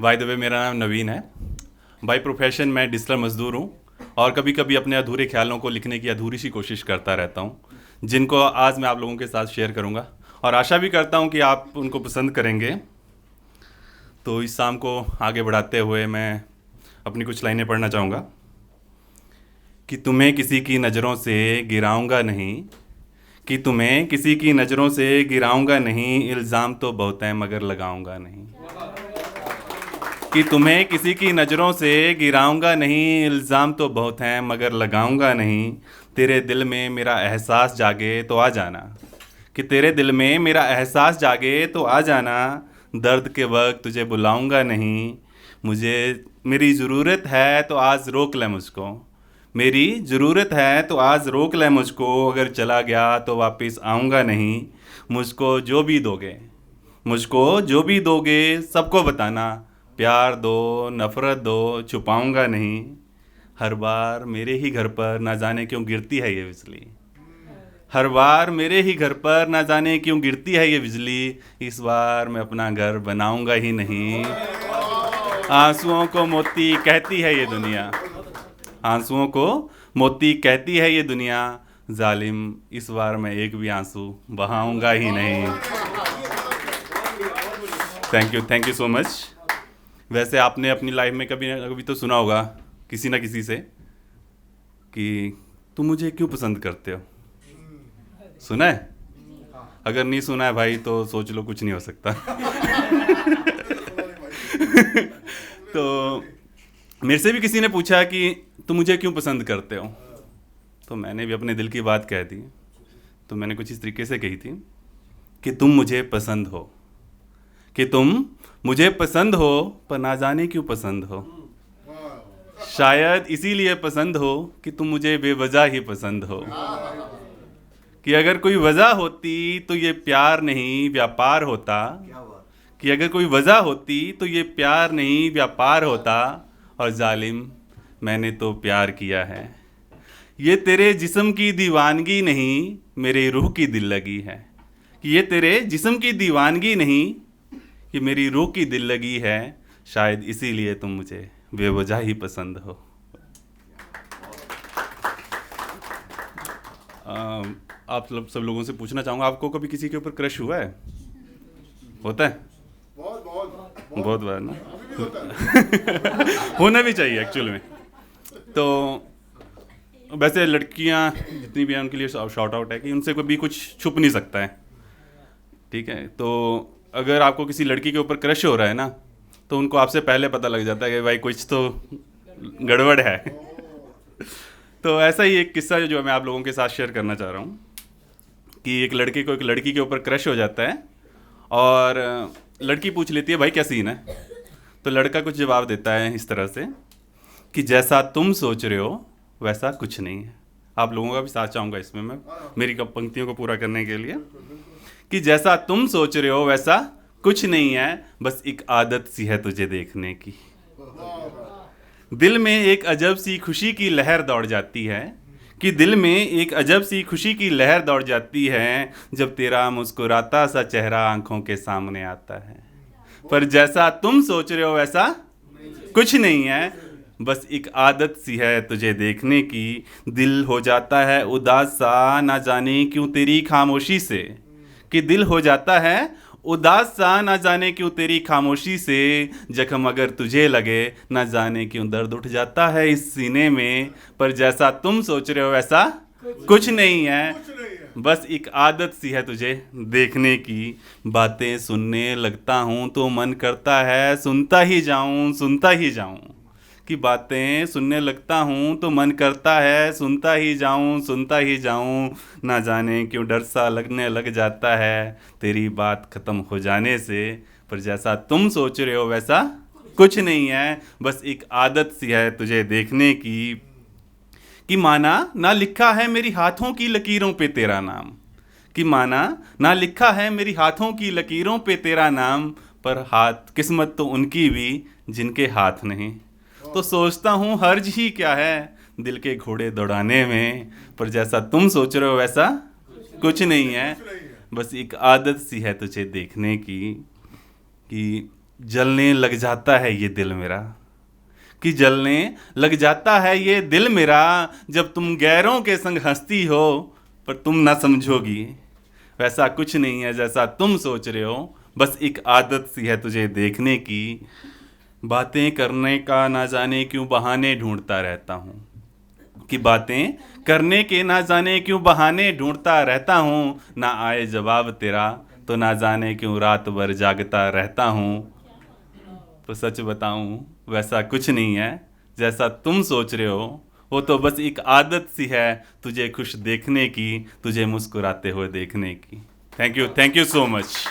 By the way मेरा नाम नवीन है। बाय प्रोफेशन मैं डिजिटल मजदूर हूँ और कभी कभी अपने अधूरे ख्यालों को लिखने की अधूरी सी कोशिश करता रहता हूँ, जिनको आज मैं आप लोगों के साथ शेयर करूँगा और आशा भी करता हूँ कि आप उनको पसंद करेंगे। तो इस शाम को आगे बढ़ाते हुए मैं अपनी कुछ लाइनें पढ़ना चाहूँगा कि तुम्हें किसी की नज़रों से गिराऊंगा नहीं, कि तुम्हें किसी की नज़रों से गिराऊंगा नहीं, इल्ज़ाम तो बहुत हैं मगर लगाऊंगा नहीं। कि तुम्हें किसी की नज़रों से गिराऊंगा नहीं, इल्ज़ाम तो बहुत हैं मगर लगाऊंगा नहीं। तेरे दिल में मेरा एहसास जागे तो आ जाना, कि तेरे दिल में मेरा एहसास जागे तो आ जाना। दर्द के वक्त तुझे बुलाऊंगा नहीं, मुझे मेरी ज़रूरत है तो आज रोक ले मुझको, मेरी ज़रूरत है तो आज रोक ले मुझको। अगर चला गया तो वापस आऊँगा नहीं। मुझको जो भी दोगे, मुझको जो भी दोगे सबको बताना, प्यार दो नफ़रत दो छुपाऊंगा नहीं। हर बार मेरे ही घर पर ना जाने क्यों गिरती है ये बिजली, हर बार मेरे ही घर पर ना जाने क्यों गिरती है ये बिजली। इस बार मैं अपना घर बनाऊंगा ही नहीं। आंसुओं को मोती कहती है ये दुनिया, आंसुओं को मोती कहती है ये दुनिया। जालिम इस बार मैं एक भी आंसू बहाऊंगा ही नहीं। Thank you so much. वैसे आपने अपनी लाइफ में कभी ना कभी तो सुना होगा किसी ना किसी से कि तुम मुझे क्यों पसंद करते हो। सुना है? अगर नहीं सुना है भाई तो सोच लो कुछ नहीं हो सकता। तो मेरे से भी किसी ने पूछा कि तुम मुझे क्यों पसंद करते हो, तो मैंने भी अपने दिल की बात कह दी। तो मैंने कुछ इस तरीके से कही थी कि तुम मुझे पसंद हो, कि तुम मुझे पसंद हो, पर ना जाने क्यों पसंद हो। शायद इसीलिए पसंद हो कि तुम मुझे बेवजह ही पसंद हो। कि अगर कोई वजह होती तो ये प्यार नहीं व्यापार होता, कि अगर कोई वजह होती तो ये प्यार नहीं व्यापार होता। और जालिम मैंने तो प्यार किया है, ये तेरे जिस्म की दीवानगी नहीं मेरे रूह की दिल लगी है। कि ये तेरे जिस्म की दीवानगी नहीं, ये मेरी रूह की दिल लगी है। शायद इसीलिए तुम मुझे बेवजह ही पसंद हो। आप सब लोगों से पूछना चाहूँगा, आपको कभी किसी के ऊपर क्रश हुआ है? होता है? बहुत बहुत बहुत बार ना। अभी भी होता है। होना भी चाहिए एक्चुअल में। तो वैसे लड़कियां जितनी भी हैं उनके लिए शॉर्ट आउट है कि उनसे कोई भी कुछ छुप नहीं सकता है, ठीक है। तो अगर आपको किसी लड़की के ऊपर क्रश हो रहा है ना, तो उनको आपसे पहले पता लग जाता है कि भाई कुछ तो गड़बड़ है। तो ऐसा ही एक किस्सा जो मैं आप लोगों के साथ शेयर करना चाह रहा हूँ कि एक लड़के को एक लड़की के ऊपर क्रश हो जाता है और लड़की पूछ लेती है भाई क्या सीन है। तो लड़का कुछ जवाब देता है इस तरह से कि जैसा तुम सोच रहे हो वैसा कुछ नहीं है। आप लोगों का भी साथ चाहूँगा इसमें मैं, मेरी पंक्तियों को पूरा करने के लिए। कि जैसा तुम सोच रहे हो वैसा कुछ नहीं है, बस एक आदत सी है तुझे देखने की। दिल में एक अजब सी खुशी की लहर दौड़ जाती है, कि दिल में एक अजब सी खुशी की लहर दौड़ जाती है जब तेरा मुस्कुराता सा चेहरा आंखों के सामने आता है। पर जैसा तुम सोच रहे हो वैसा कुछ नहीं है, बस एक आदत सी है तुझे देखने की। दिल हो जाता है उदास सा ना जाने क्यों तेरी खामोशी से, कि दिल हो जाता है उदास सा ना जाने क्यों तेरी खामोशी से। जख्म अगर तुझे लगे ना जाने क्यों दर्द उठ जाता है इस सीने में। पर जैसा तुम सोच रहे हो वैसा कुछ नहीं है, बस एक आदत सी है तुझे देखने की। बातें सुनने लगता हूँ तो मन करता है सुनता ही जाऊँ सुनता ही जाऊँ, कि बातें सुनने लगता हूँ तो मन करता है सुनता ही जाऊँ सुनता ही जाऊँ। ना जाने क्यों डर सा लगने लग जाता है तेरी बात ख़त्म हो जाने से। पर जैसा तुम सोच रहे हो वैसा कुछ नहीं है, बस एक आदत सी है तुझे देखने की। कि माना ना लिखा है मेरी हाथों की लकीरों पे तेरा नाम, कि माना ना लिखा है मेरी हाथों की लकीरों पे तेरा नाम। पर हाथ किस्मत तो उनकी भी जिनके हाथ नहीं। तो सोचता हूँ हर्ज ही क्या है दिल के घोड़े दौड़ाने में। पर जैसा तुम सोच रहे हो वैसा कुछ नहीं है, बस एक आदत सी है तुझे देखने की। कि जलने लग जाता है ये दिल मेरा, कि जलने लग जाता है ये दिल मेरा, जब तुम गैरों के संग हंसती हो पर तुम ना समझोगी। वैसा कुछ नहीं है जैसा तुम सोच रहे हो, बस एक आदत सी है तुझे देखने की। बातें करने का ना जाने क्यों बहाने ढूंढता रहता हूँ, कि बातें करने के ना जाने क्यों बहाने ढूंढता रहता हूँ। ना आए जवाब तेरा तो ना जाने क्यों रात भर जागता रहता हूँ। तो सच बताऊँ वैसा कुछ नहीं है जैसा तुम सोच रहे हो, वो तो बस एक आदत सी है तुझे खुश देखने की, तुझे मुस्कुराते हुए देखने की। Thank you so much.